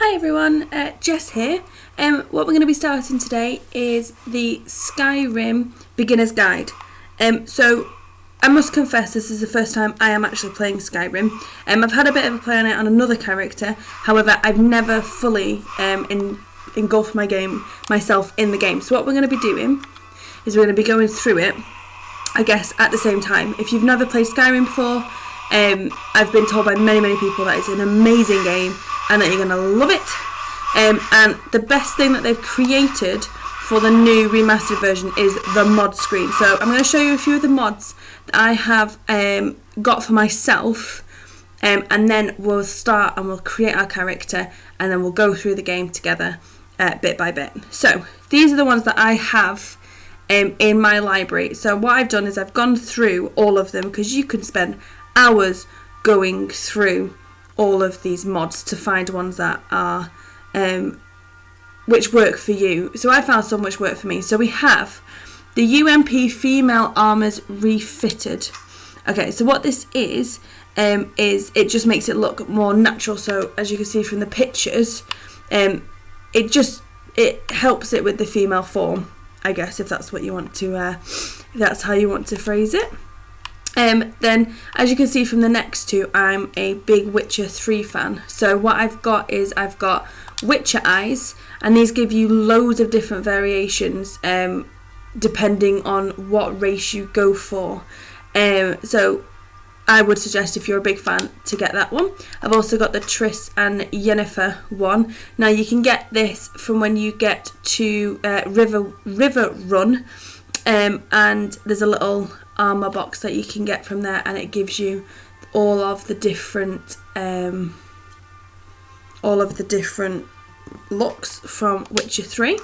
Hi everyone, Jess here. What we're going to be starting today is the Skyrim Beginner's Guide. So I must confess this is the first time I am actually playing Skyrim. I've had a bit of a play on it on another character, however I've never fully engulfed myself in the game. So what we're going to be doing is we're going to be going through it, I guess, at the same time. If you've never played Skyrim before, I've been told by many people that it's an amazing game and that you're going to love it. And the best thing that they've created for the new remastered version is the mod screen. So I'm going to show you a few of the mods that I have got for myself, and then we'll start and we'll create our character and then we'll go through the game together bit by bit. So these are the ones that I have in my library. So what I've done is I've gone through all of them, because you can spend hours going through all of these mods to find ones that are which work for you. So I found some which work for me. So we have the UMP female armors refitted. Okay, so what this is it just makes it look more natural. So as you can see from the pictures, it helps it with the female form, I guess, if that's what you want to if that's how you want to phrase it. Then as you can see from the next two, I'm a big Witcher 3 fan. So what I've got is I've got Witcher eyes, and these give you loads of different variations depending on what race you go for. So I would suggest, if you're a big fan, to get that one. I've also got the Triss and Yennefer one. Now you can get this from when you get to River Run, and there's a little armor box that you can get from there, and it gives you all of the different looks from Witcher 3.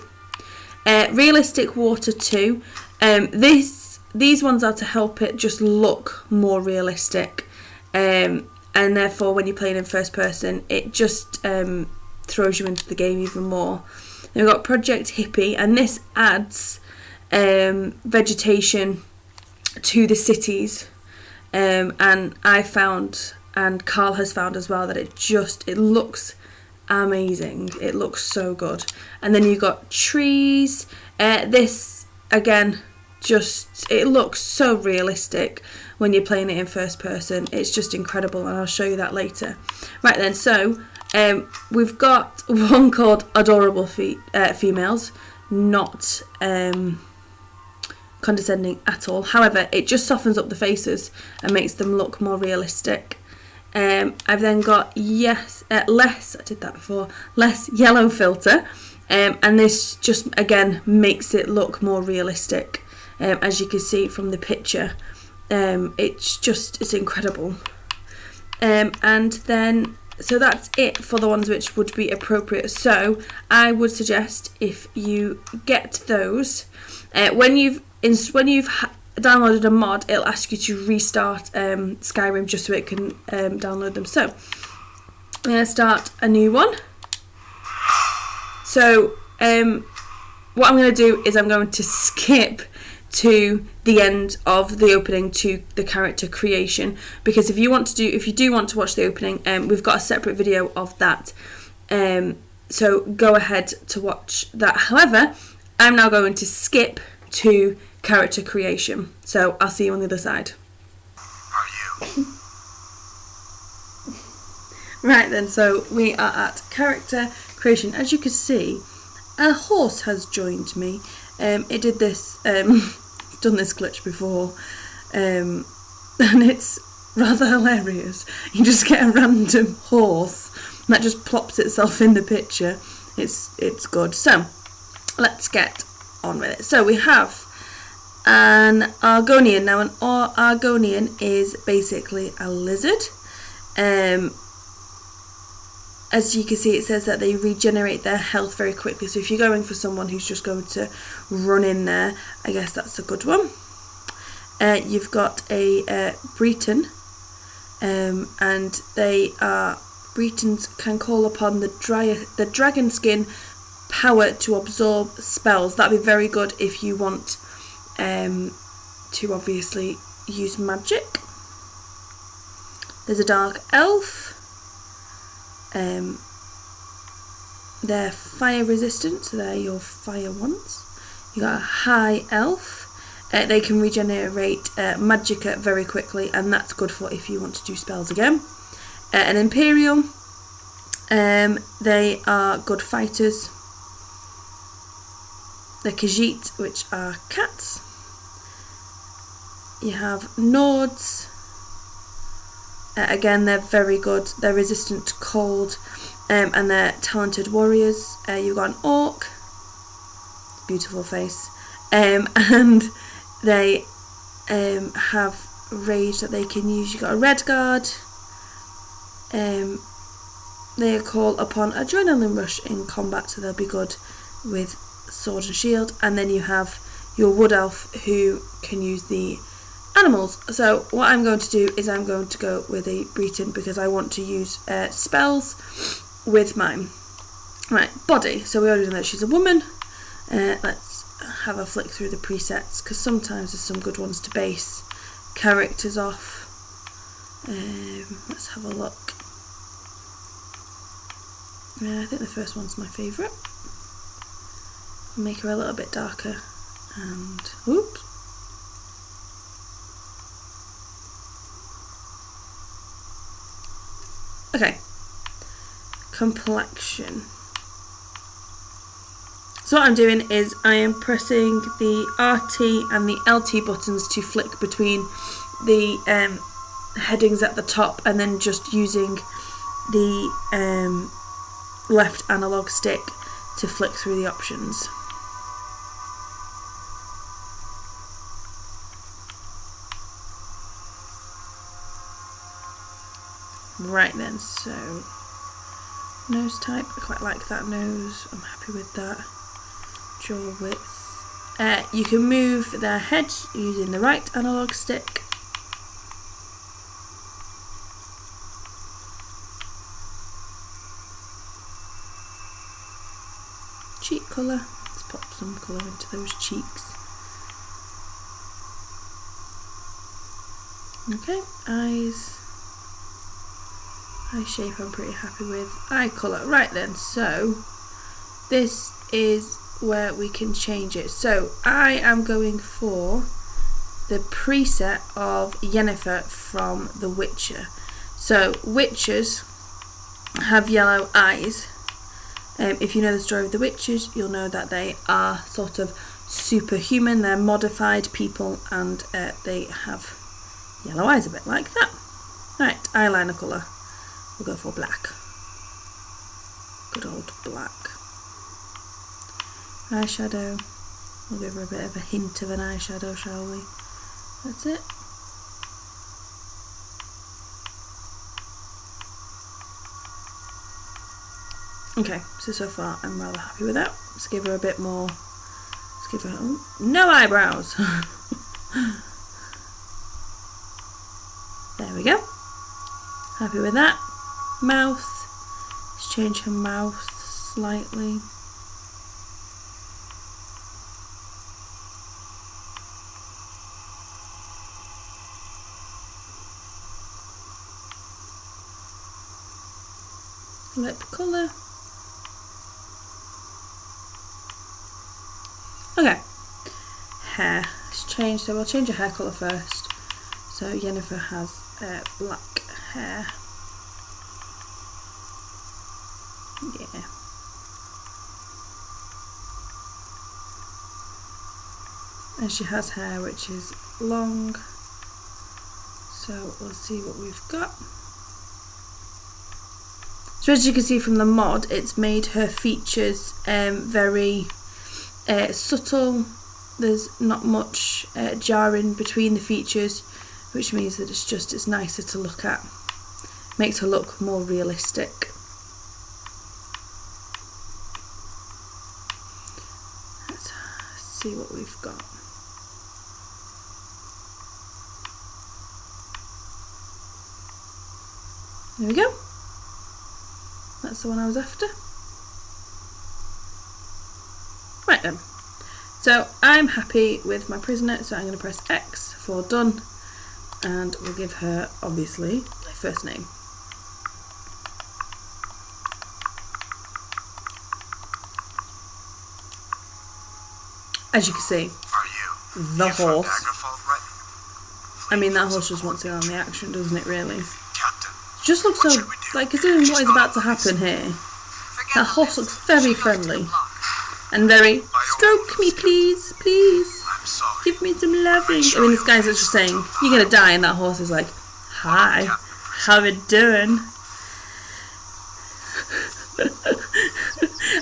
Realistic Water 2. These ones are to help it just look more realistic, and therefore when you're playing in first person, it just throws you into the game even more. Then we've got Project Hippie, and this adds vegetation to the cities, and I found, and Carl has found as well, that it looks amazing. It looks so good. And then you've got trees. This again, it looks so realistic when you're playing it in first person. It's just incredible, and I'll show you that later. Right then, so we've got one called Adorable Females, not condescending at all. However, it just softens up the faces and makes them look more realistic. I've then got less yellow filter, and this just again makes it look more realistic. As you can see from the picture, it's incredible. And then so that's it for the ones which would be appropriate. So I would suggest, if you get those, when you've downloaded a mod, it'll ask you to restart Skyrim just so it can download them. So I'm going to start a new one. So what I'm going to do is I'm going to skip to the end of the opening to the character creation, because if you do want to watch the opening, we've got a separate video of that, so go ahead to watch that. However, I'm now going to skip to character creation, so I'll see you on the other side. Are you? Right then, so we are at character creation. As you can see, a horse has joined me. It did this, it's done this glitch before, and it's rather hilarious. You just get a random horse that just plops itself in the picture. It's good. So let's get on with it. So we have an Argonian. Now an Argonian is basically a lizard. As you can see, it says that they regenerate their health very quickly. So if you're going for someone who's just going to run in there, I guess that's a good one. You've got a Breton, and Bretons can call upon the dragon skin power to absorb spells. That'd be very good if you want to obviously use magic. There's a dark elf. they're fire resistant, so they're your fire ones. You got a high elf. They can regenerate magicka very quickly, and that's good for if you want to do spells again. An imperial. They are good fighters. The Khajiit, which are cats. You have Nords. Again, they're very good. They're resistant to cold, and they're talented warriors. You've got an Orc. Beautiful face. And they have rage that they can use. You've got a Red Guard. They call upon adrenaline rush in combat, so they'll be good with sword and shield. And then you have your Wood Elf, who can use the animals. So what I'm going to do is I'm going to go with a Breton because I want to use spells with mine. Right, body. So we already know that she's a woman. Let's have a flick through the presets because sometimes there's some good ones to base characters off. Let's have a look. I think the first one's my favourite. Make her a little bit darker and oops. Okay, complexion. So what I'm doing is I am pressing the RT and the LT buttons to flick between the headings at the top, and then just using the left analog stick to flick through the options. Right then, so nose type, I quite like that nose, I'm happy with that. Jaw width. You can move their head using the right analog stick. Cheek colour, let's pop some colour into those cheeks. Okay, eyes. Eye shape I'm pretty happy with. Eye colour. Right then, so this is where we can change it. So I am going for the preset of Yennefer from The Witcher. So witches have yellow eyes. If you know the story of the witches, you'll know that they are sort of superhuman. They're modified people, and they have yellow eyes, a bit like that. Right, eyeliner colour. We'll go for black. Good old black. Eyeshadow. We'll give her a bit of a hint of an eyeshadow, shall we? That's it. Okay, so far I'm rather happy with that. Let's give her a bit more. Let's give her no eyebrows. There we go. Happy with that. Mouth. Let's change her mouth slightly. Lip colour. Okay. Hair. Let's change. So we'll change her hair colour first. So Yennefer has black hair. Yeah. And she has hair which is long. So we'll see what we've got. So as you can see from the mod, it's made her features very subtle. There's not much jarring between the features, which means that it's nicer to look at. Makes her look more realistic. Let's see what we've got. There we go. That's the one I was after. Right then. So I'm happy with my prisoner, so I'm going to press X for done, and we'll give her, obviously, my first name. as you can see, Are you? the You from horse. Daggerfall, right? I mean, that horse just wants to go on the action, doesn't it, really? Captain. Just looks so, like, considering what is about to happen here, that horse looks very friendly. And very, stroke me please, please. I'm sorry. Give me some loving. I mean, this guy's just saying, you're going to die, and that horse is like, hi, how you doing?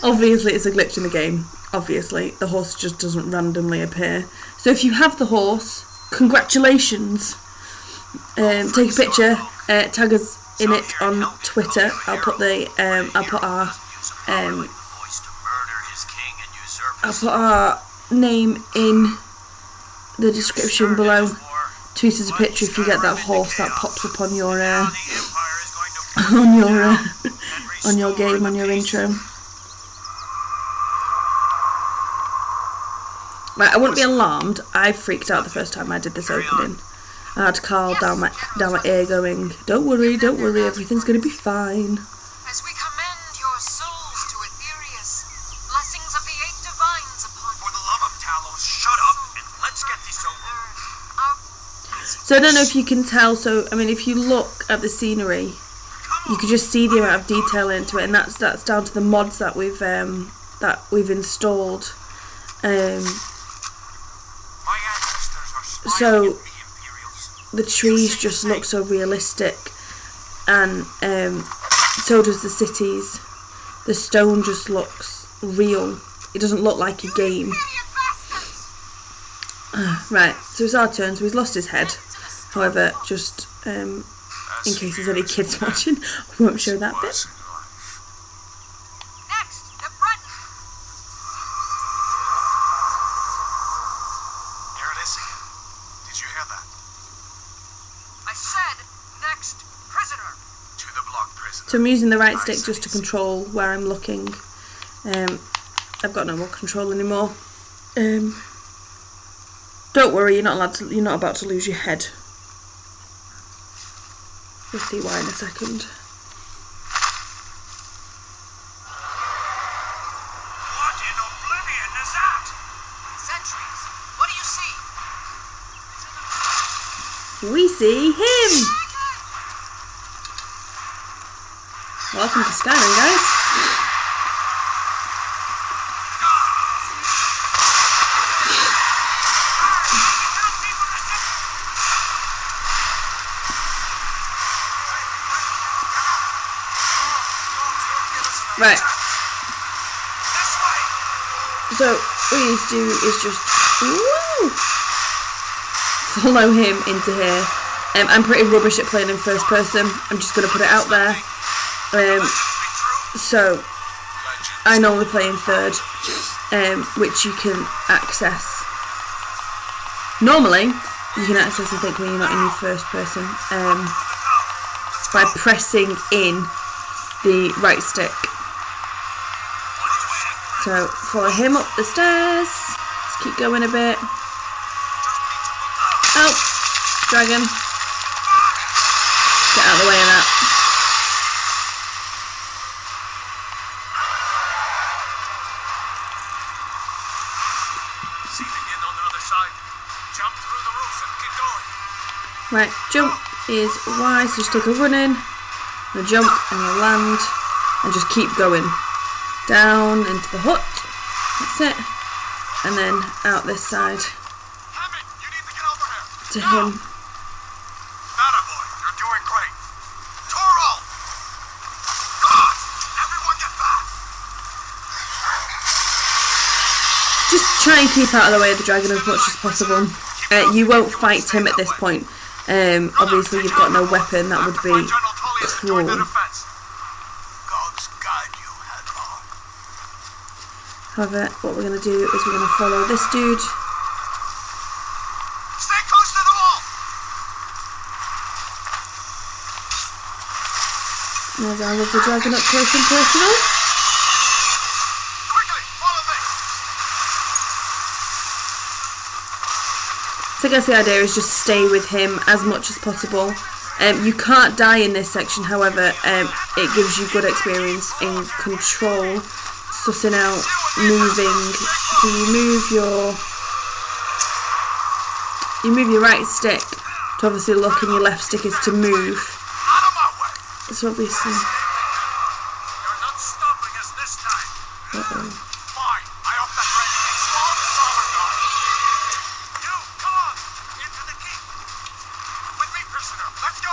Obviously, it's a glitch in the game. Obviously, the horse just doesn't randomly appear. So if you have the horse, congratulations. Take a picture, tag us in it on Twitter. I'll put our name in the description below. Tweet us a picture if you get that horse that pops up on your on your game, on your intro. Right, I wouldn't be alarmed. I freaked out the first time I did this opening. I had Carl down my ear going, don't worry, everything's going to be fine. As we commend your souls to Aetherius, blessings of the eight divines upon you. For the love of Talos, shut up and let's get this over. So I don't know if you can tell, so I mean if you look at the scenery, you can just see the amount of detail into it, and that's down to the mods that we've installed. So the trees just look so realistic, and so does the cities. The stone just looks real. It doesn't look like a game. Right, so it's our turn. So he's lost his head. However, just in case there's any kids watching, I won't show that bit. Next, the Breton. Here it is. Did you hear that? I said, next prisoner. To the block prison. So I'm using the right stick just to control where I'm looking. I've got no more control anymore. Don't worry, you're not about to lose your head. You'll see why in a second. What in oblivion is that? Sentries, what do you see? We see him! Welcome to Skyrim, guys. Right. So what you need to do is just follow him into here. I'm pretty rubbish at playing in first person. I'm just going to put it out there. So I normally play in third, which you can access. Normally, you can access, I think, when you're not in your first person, by pressing in the right stick. So follow him up the stairs. Let's keep going a bit. Oh, dragon. Get out of the way of that. See the end on the other side. Jump through the roof and keep going. Right, jump is Y, so just take a run in, and a jump, and you land, and just keep going. Down into the hut. That's it. And then out this side Hammond, you need to get over here. to him. Atta boy, you're doing great. Toro! God! Everyone get back! Just try and keep out of the way of the dragon as much as possible. You won't fight him at this point. Obviously you've got no weapon, that would be cruel. However, what we're going to do is we're going to follow this dude. Stay close to the wall! There's our lovely dragon up close and personal. Quickly, follow me! So I guess the idea is just stay with him as much as possible. You can't die in this section, however, it gives you good experience in control. sussing out moving. So you move your right stick to obviously look, and your left stick is to move. Out of my way! So obviously. You're not stopping us this time. Uh-oh. Fine. I hope that dragon takes long as Argon. You, come on! Into the keep! With me, prisoner. Let's go!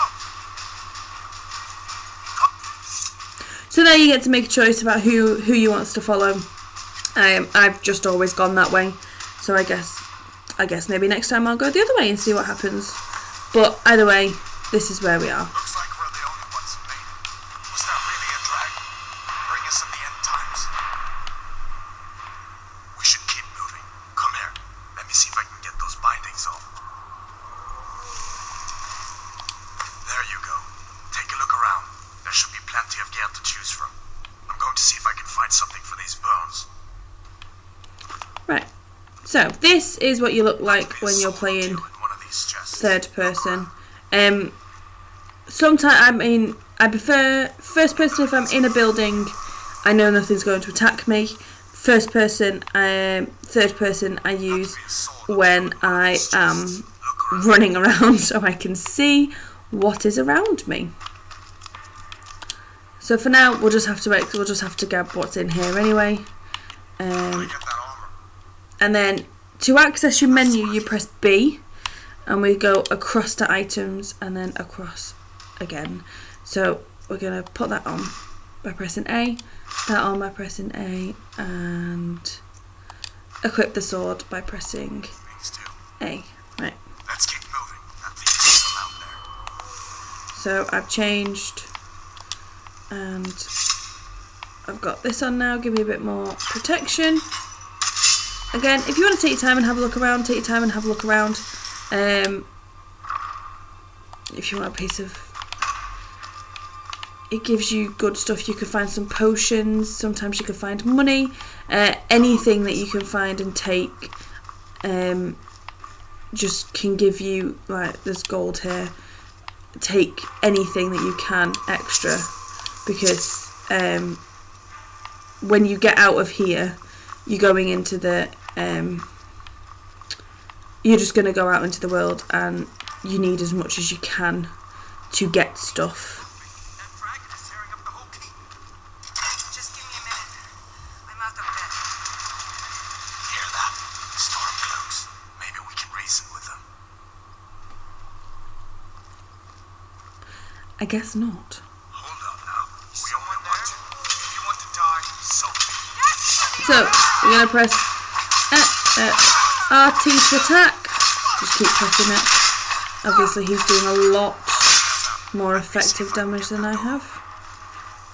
So there you get to make a choice about who you wants to follow. I've just always gone that way, so I guess maybe next time I'll go the other way and see what happens. But either way, this is where we are. Looks like we're the only ones who made it. Was that really a dragon? Bring us in the end times. We should keep moving. Come here. Let me see if I can get those bindings off. There you go. Take a look around. There should be plenty of gear to choose from. I'm going to see if I can find something for these bones. Right. So this is what you look like when you're playing third person. Sometimes I prefer first person if I'm in a building. I know nothing's going to attack me. First person, third person I use when I am running around so I can see what is around me. So for now, we'll just have to grab what's in here anyway. And then to access your menu, you press B, and we go across to items and then across again. So we're gonna put that on by pressing A, that on by pressing A, and equip the sword by pressing A. Right. Let's keep moving. That thing's still out there. So I've changed, and I've got this on now. Give me a bit more protection. Again, if you want to take your time and have a look around, take your time and have a look around. If you want a piece of... It gives you good stuff. You can find some potions. Sometimes you can find money. Anything that you can find and take just can give you... Like, there's gold here. Take anything that you can extra. Because when you get out of here, you're going into the... you're just going to go out into the world, and you need as much as you can to get stuff. That dragon is tearing up the whole keep. Just give me a minute. I'm out of bed. Hear that? Storm cloaks. Maybe we can reason with them. I guess not. Hold on now. We only want to. If you want to die, so be it. So, we're going to press RT to attack. Just keep pressing it. Obviously he's doing a lot more effective damage than I have.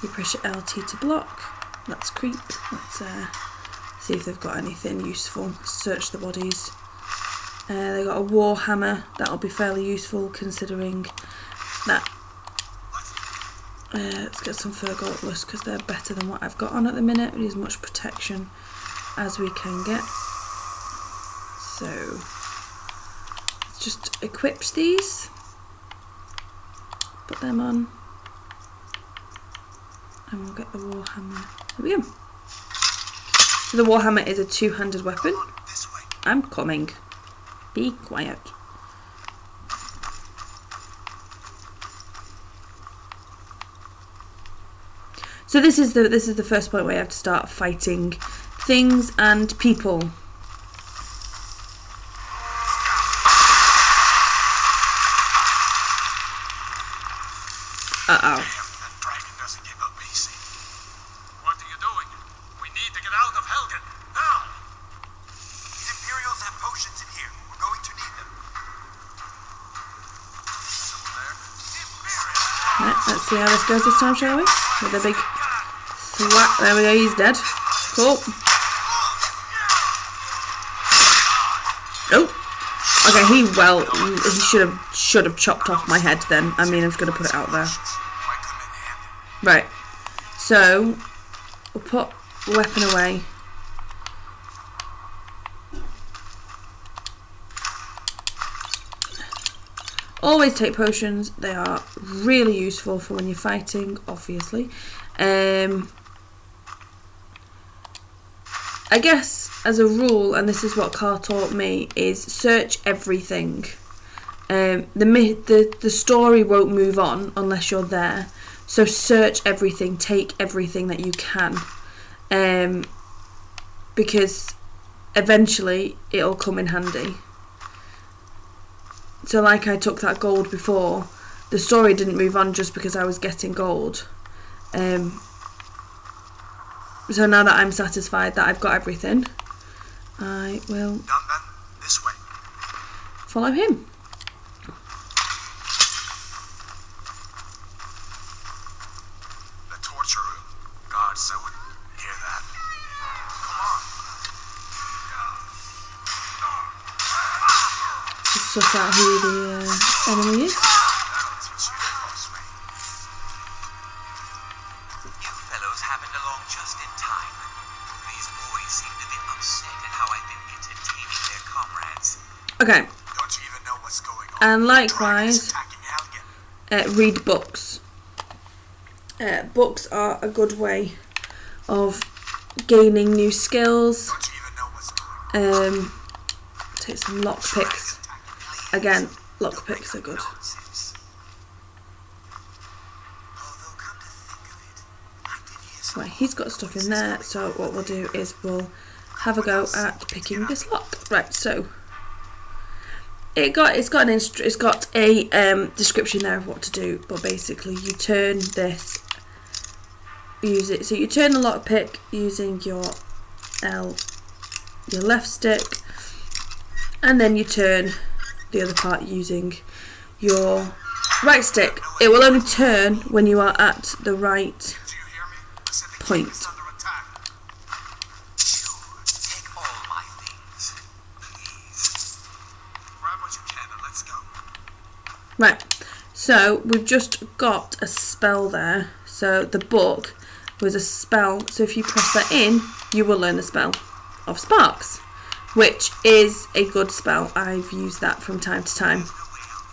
You press your LT to block. Let's creep. Let's see if they've got anything useful. Search the bodies. They've got a war hammer. That'll be fairly useful considering that. Let's get some fur gauntlets because they're better than what I've got on at the minute. We need as much protection as we can get. So let's just equip these, put them on, and we'll get the warhammer. There we go. So the warhammer is a two-handed weapon. I'm coming. Be quiet. So this is the first point where you have to start fighting things and people. Uh-oh. That dragon doesn't give up easy. What are you doing? We need to get out of Helgen now. These Imperials have potions in here. We're going to need them. Right, let's see how this goes this time, shall we? With a big thwack. There we go, he's dead. Cool. Oh. Okay, he should have chopped off my head then. I mean, I'm just going to put it out there. Right. So, we'll put the weapon away. Always take potions. They are really useful for when you're fighting, obviously. I guess as a rule, and this is what Carl taught me, is search everything. The story won't move on unless you're there. So search everything, take everything that you can, because eventually it'll come in handy. So like I took that gold before, the story didn't move on just because I was getting gold. So now that I'm satisfied that I've got everything, I will Done then. This way. follow him. The torture room. Gods, I wouldn't hear that. Come on. Just suss out who the enemy is. That'll teach you the close way. You fellows happened along just in time. These boys seemed a bit upset at how I've been entertaining their comrades. Okay, Don't you even know what's going on? and Dragons likewise, attacking Helgen. read books. Books are a good way of gaining new skills. Don't you even know what's going on? Take some lockpicks. Again, lockpicks are good. Nonsense. Although, come to think of it, I did hear some Right, he's got stuff in there, so what we'll do is we'll have a go at picking this lock. Right, so it's got a description there of what to do, but basically you turn this, so you turn the lockpick using your left stick, and then you turn the other part using your right stick. It will only turn when you are at the right Do you hear me? I said the point. king is under attack. take all my things, please. Grab what you can and let's go. Right, so we've just got a spell there. So the book was a spell, so if you press that in, you will learn the spell of Sparks, which is a good spell. I've used that from time to time. No way out of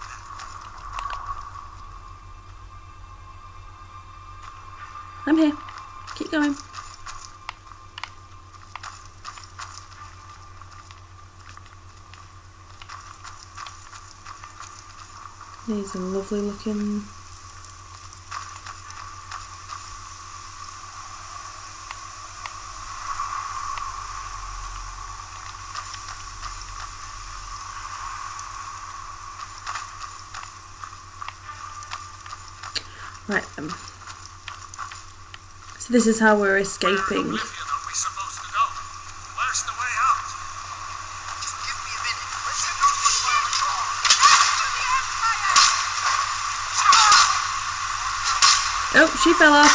that. I'm here. Keep going. These are lovely looking. Right, so this is how we're escaping. Oblivion, are we supposed to go? Where's the way out? Just give me a minute. Listen to Oh, she fell off.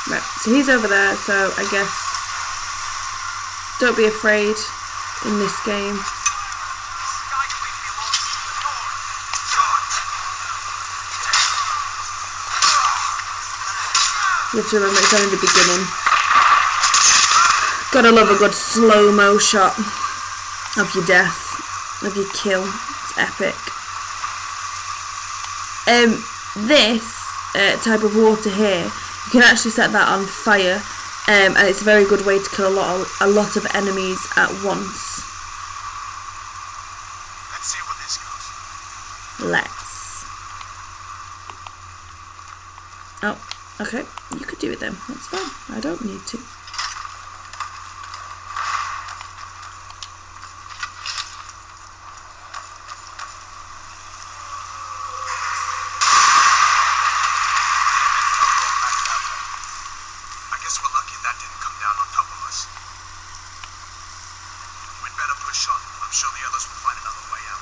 Right, so he's over there, so I guess don't be afraid in this game. Skyrim belongs to the North. You have to remember it's only the beginning. Gotta love a good slow-mo shot of your death, of your kill. It's epic. This type of water here, you can actually set that on fire, and it's a very good way to kill a lot of enemies at once. Let's see where this goes. Let's. Oh, okay. You could do it then. That's fine. I don't need to. I guess we're lucky that didn't come down on top of us. We'd better push on. I'm sure the others will find another way out.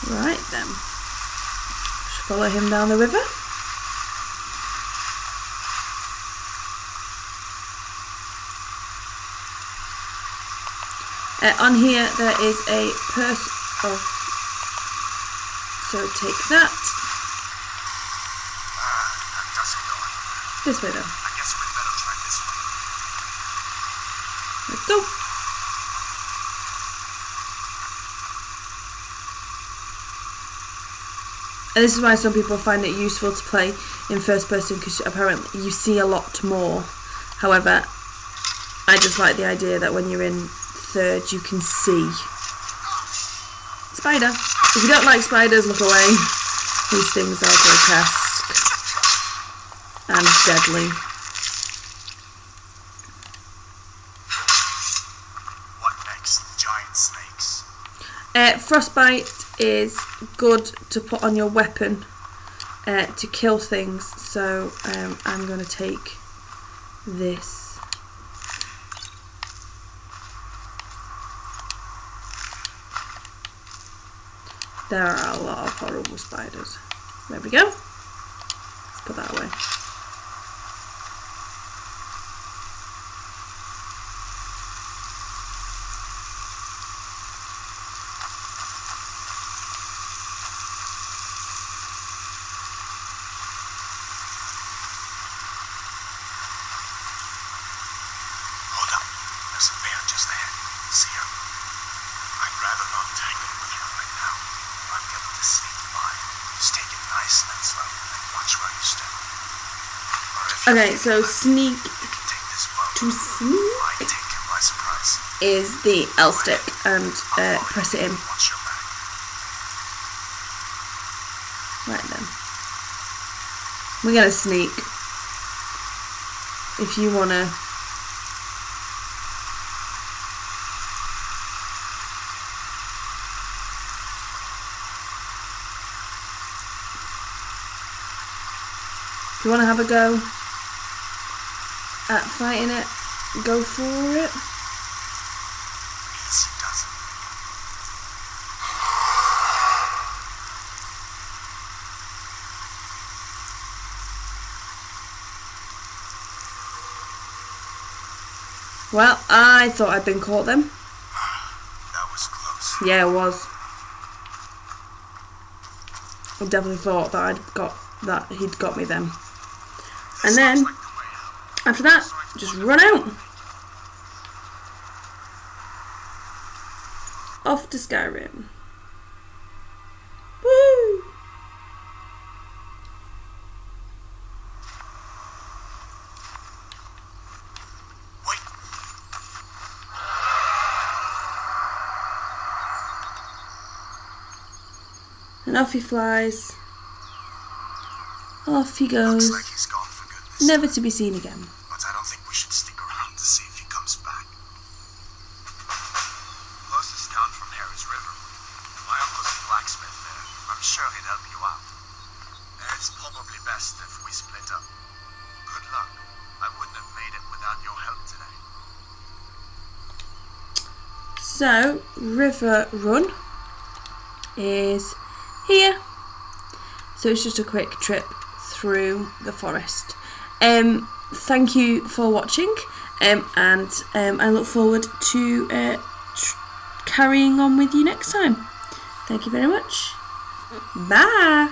Right then. Just follow him down the river. On here there is a purse of, so take that. That doesn't go anywhere. This way then. I guess we'd better try this way. Let's go. And this is why some people find it useful to play in first person, because apparently you see a lot more. However, I just like the idea that when you're in third you can see. Spider. If you don't like spiders, look away. These things are grotesque and deadly. What next? Giant snakes. Frostbite is good to put on your weapon to kill things, so I'm going to take this. There are a lot of horrible spiders. There we go. Let's put that away. Hold up. There's a bear just ahead. See her? I'd rather not tangle with her right now. I'm going to sneak by. Just take it nice and slow and watch where you step. Or if you're Okay, so sneak you can take this bow. to sneak Might take him by surprise. is the L stick, and press it in. Watch your back. Right then. We're going to sneak. If you want to... If you want to have a go at fighting it, go for it. Easy does it. Well, I thought I'd been caught then. That was close. Yeah, it was. I definitely thought that he'd got me then. And then, after that, just run out. Off to Skyrim. Woo! Wait. And off he flies. Off he Looks goes. like he's gone for good this Never time. to be seen again. But I don't think we should stick around to see if he comes back. Closest town from here is Riverwood. My uncle's a blacksmith there. I'm sure he'd help you out. It's probably best if we split up. Good luck. I wouldn't have made it without your help today. So, River Run is here. So it's just a quick trip through the forest. Thank you for watching, and I look forward to carrying on with you next time. Thank you very much. Bye.